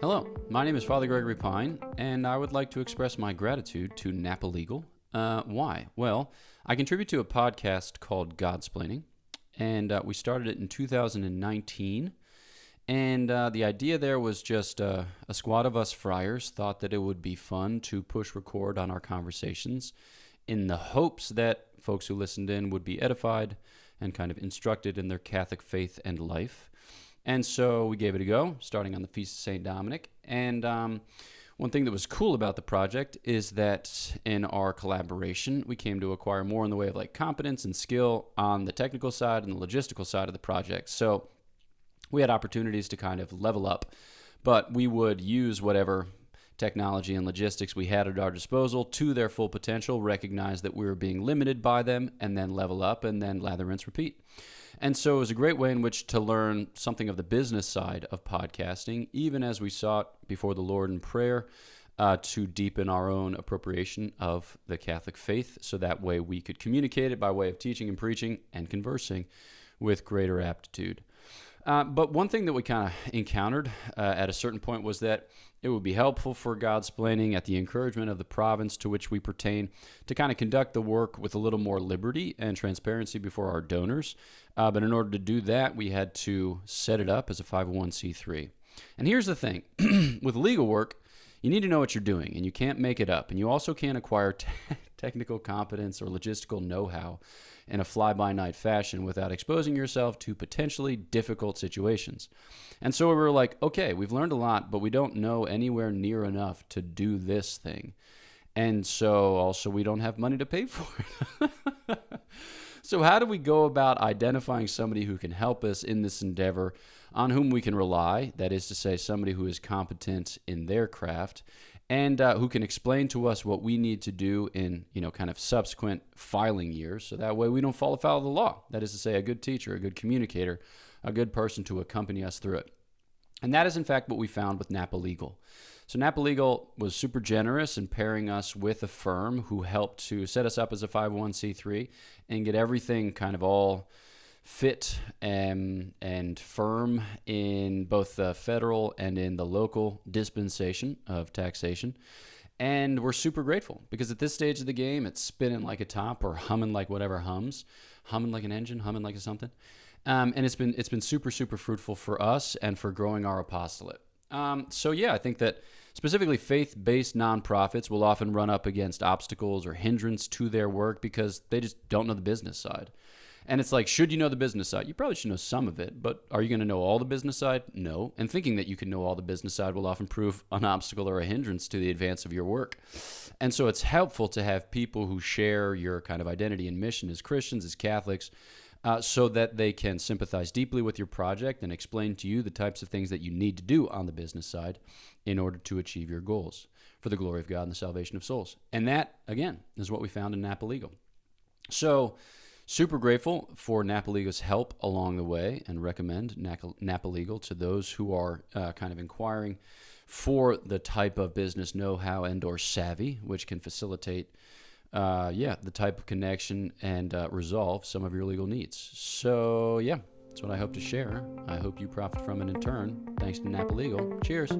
Hello, my name is Father Gregory Pine, and I would like to express my gratitude to Napa Legal. Why? Well, I contribute to a podcast called Godsplaining, and we started it in 2019. And the idea there was just a squad of us friars thought that it would be fun to push record on our conversations in the hopes that folks who listened in would be edified and kind of instructed in their Catholic faith and life. And so we gave it a go, starting on the Feast of St. Dominic. And one thing that was cool about the project is that in our collaboration, we came to acquire more in the way of like competence and skill on the technical side and the logistical side of the project. So we had opportunities to kind of level up, but we would use whatever technology and logistics we had at our disposal to their full potential, recognize that we were being limited by them, and then level up and then lather, rinse, repeat. And so it was a great way in which to learn something of the business side of podcasting, even as we sought before the Lord in prayer to deepen our own appropriation of the Catholic faith, so that way we could communicate it by way of teaching and preaching and conversing with greater aptitude. But one thing that we kind of encountered at a certain point was that it would be helpful for Godsplaining at the encouragement of the province to which we pertain to kind of conduct the work with a little more liberty and transparency before our donors. But in order to do that, we had to set it up as a 501c3. And here's the thing. With legal work, you need to know what you're doing, and you can't make it up. And you also can't acquire technical competence or logistical know-how in a fly-by-night fashion without exposing yourself to potentially difficult situations. And so we were like, okay, we've learned a lot, but we don't know anywhere near enough to do this thing. And so also we don't have money to pay for it. So how do we go about identifying somebody who can help us in this endeavor, on whom we can rely, that is to say, somebody who is competent in their craft, and who can explain to us what we need to do in, kind of subsequent filing years, so that way we don't fall afoul of the law. That is to say, a good teacher, a good communicator, a good person to accompany us through it. And that is, in fact, what we found with Napa Legal. So Napa Legal was super generous in pairing us with a firm who helped to set us up as a 501c3 and get everything kind of all fit and firm in both the federal and in the local dispensation of taxation. And we're super grateful because at this stage of the game, it's spinning like a top or humming like whatever hums, humming like an engine, humming like a something. And it's been super, super fruitful for us and for growing our apostolate. I think that specifically faith-based nonprofits will often run up against obstacles or hindrance to their work because they just don't know the business side. And it's like, should you know the business side? You probably should know some of it, but are you going to know all the business side? No. And thinking that you can know all the business side will often prove an obstacle or a hindrance to the advance of your work. And so it's helpful to have people who share your kind of identity and mission as Christians, as Catholics, so that they can sympathize deeply with your project and explain to you the types of things that you need to do on the business side in order to achieve your goals for the glory of God and the salvation of souls. And that, again, is what we found in Napa Legal. So super grateful for Napa Legal's help along the way and recommend Napa Legal to those who are kind of inquiring for the type of business know-how and or savvy, which can facilitate the type of connection and resolve some of your legal needs. So, that's what I hope to share. I hope you profit from it in turn. Thanks to Napa Legal. Cheers.